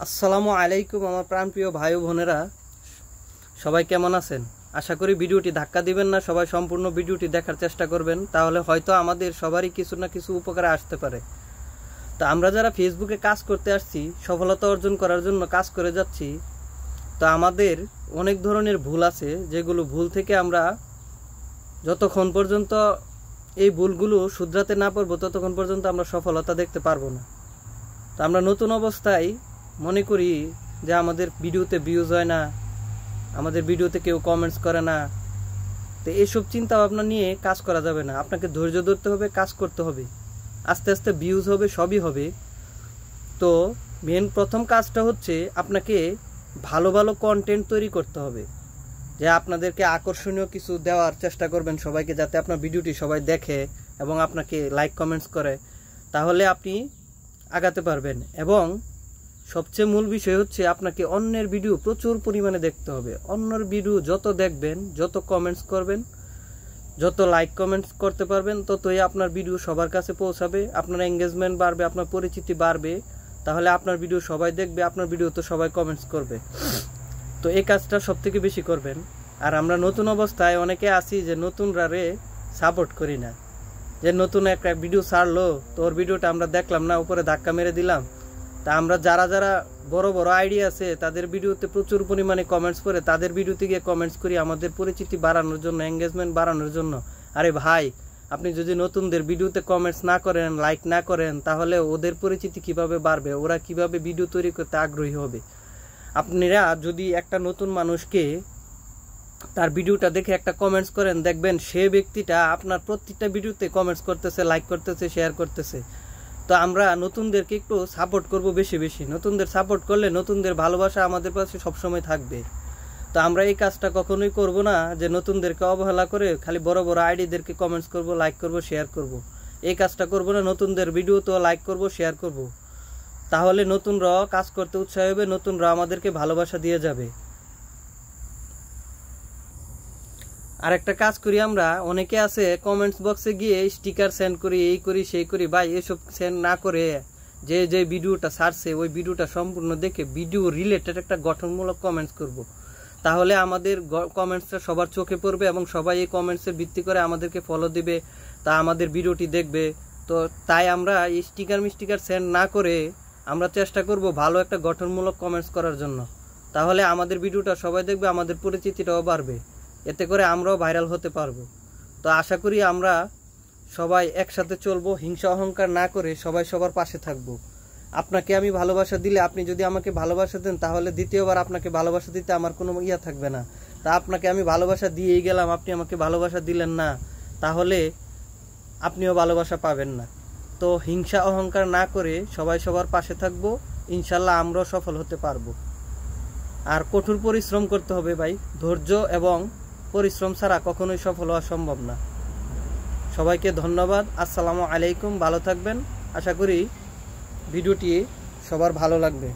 আসসালামু আলাইকুম আমার প্রাণপ্রিয় ভাই ও বোনেরা, সবাই কেমন আছেন? আশা করি ভিডিওটি ধাক্কা দিবেন না, সবাই সম্পূর্ণ ভিডিওটি দেখার চেষ্টা করবেন, তাহলে হয়তো আমাদের সবারই কিছু না কিছু উপকারে আসতে পারে। তো আমরা যারা ফেসবুকে কাজ করতে আসছি, সফলতা অর্জন করার জন্য কাজ করে যাচ্ছি, তো আমাদের অনেক ধরনের ভুল আছে, যেগুলো ভুল থেকে আমরা যতক্ষণ পর্যন্ত এই ভুলগুলো শুধরাতে না পারবো ততক্ষণ পর্যন্ত আমরা সফলতা দেখতে পারবো না। তো আমরা নতুন অবস্থায় মনে করি যে আমাদের ভিডিওতে ভিউজ হয় না, আমাদের ভিডিওতে কেউ কমেন্টস করে না। তো এইসব চিন্তা ভাবনা নিয়ে কাজ করা যাবে না, আপনাকে ধৈর্য ধরতে হবে, কাজ করতে হবে, আস্তে আস্তে ভিউজ হবে, সবই হবে। তো মেন প্রথম কাজটা হচ্ছে আপনাকে ভালো ভালো কন্টেন্ট তৈরি করতে হবে, যে আপনাদেরকে আকর্ষণীয় কিছু দেওয়ার চেষ্টা করবেন সবাইকে, যাতে আপনার ভিডিওটি সবাই দেখে এবং আপনাকে লাইক কমেন্টস করে, তাহলে আপনি আগাতে পারবেন। এবং সবচেয়ে মূল বিষয় হচ্ছে আপনাকে অন্যের ভিডিও প্রচুর পরিমাণে দেখতে হবে। অন্যের ভিডিও যত দেখবেন, যত কমেন্টস করবেন, যত লাইক কমেন্টস করতে পারবেন, ততই আপনার ভিডিও সবার কাছে পৌঁছাবে, আপনার এঙ্গেজমেন্ট বাড়বে, আপনার পরিচিতি বাড়বে, তাহলে আপনার ভিডিও সবাই দেখবে, আপনার ভিডিও তো সবাই কমেন্টস করবে। তো এই কাজটা সব থেকে বেশি করবেন। আর আমরা নতুন অবস্থায় অনেকে আছি যে নতুনরারে সাপোর্ট করি না, যে নতুন একটা ভিডিও ছাড়লো, তো ওর ভিডিওটা আমরা দেখলাম না, উপরে ধাক্কা মেরে দিলাম। তা আমরা যারা যারা বড় বড় আইডিয়া আছে তাদের ভিডিওতে প্রচুর পরিমাণে কমেন্টস করে, তাদের ভিডিওতে গিয়ে কমেন্টস করি আমাদের পরিচিতি বাড়ানোর জন্য, এঙ্গেজমেন্ট বাড়ানোর জন্য। আরে ভাই, আপনি যদি নতুনদের ভিডিওতে কমেন্টস না করেন, লাইক না করেন, তাহলে ওদের পরিচিতি কিভাবে বাড়বে, ওরা কিভাবে ভিডিও তৈরি করতে আগ্রহী হবে? আপনারা যদি একটা নতুন মানুষকে তার ভিডিওটা দেখে একটা কমেন্টস করেন, দেখবেন সে ব্যক্তিটা আপনার প্রত্যেকটা ভিডিওতে কমেন্টস করতেছে, লাইক করতেছে, শেয়ার করতেছে। তো আমরা নতুনদেরকে একটু সাপোর্ট করব বেশি বেশি। নতুনদের সাপোর্ট করলে নতুনদের ভালোবাসা আমাদের পাশে সবসময় থাকবে। তো আমরা এই কাজটা কখনোই করব না যে নতুনদেরকে অবহেলা করে খালি বড় বড় আইডিদেরকে কমেন্টস করব, লাইক করব, শেয়ার করব। এই কাজটা করব না। নতুনদের ভিডিও তো লাইক করব, শেয়ার করব, তাহলে নতুনরাও কাজ করতে উৎসাহ হবে, নতুনরা আমাদেরকে ভালোবাসা দিয়ে যাবে। আর একটা কাজ করি আমরা, অনেকে আছে কমেন্টস বক্সে গিয়ে স্টিকার সেন্ড করি, এই করি সেই করি। ভাই, এসব সেন্ড না করে যে যে ভিডিওটা ছাড়ছে ওই ভিডিওটা সম্পূর্ণ দেখে ভিডিও রিলেটেড একটা গঠনমূলক কমেন্টস করব, তাহলে আমাদের কমেন্টসটা সবার চোখে পড়বে এবং সবাই এই কমেন্টসের ভিত্তি করে আমাদেরকে ফলো দিবে, তা আমাদের ভিডিওটি দেখবে। তো তাই আমরা এই স্টিকার সেন্ড না করে আমরা চেষ্টা করব ভালো একটা গঠনমূলক কমেন্টস করার জন্য, তাহলে আমাদের ভিডিওটা সবাই দেখবে, আমাদের পরিচিতিটাও বাড়বে, এতে করে আমরাও ভাইরাল হতে পারবো। তো আশা করি আমরা সবাই একসাথে চলবো, হিংসা অহংকার না করে সবাই সবার পাশে থাকবো। আপনাকে আমি ভালোবাসা দিলে, আপনি যদি আমাকে ভালোবাসা দেন, তাহলে দ্বিতীয়বার আপনাকে ভালোবাসা দিতে আমার কোনো ইয়া থাকবে না। তা আপনাকে আমি ভালোবাসা দিয়েই গেলাম, আপনি আমাকে ভালোবাসা দিলেন না, তাহলে আপনিও ভালোবাসা পাবেন না। তো হিংসা অহংকার না করে সবাই সবার পাশে থাকবো, ইনশাল্লাহ আমরাও সফল হতে পারবো। আর কঠোর পরিশ্রম করতে হবে ভাই, ধৈর্য এবং পরিশ্রম ছাড়া কখনোই সফল হওয়া সম্ভব না। সবাইকে ধন্যবাদ। আসসালামু আলাইকুম, ভালো থাকবেন। আশা করি ভিডিওটি সবার ভালো লাগবে।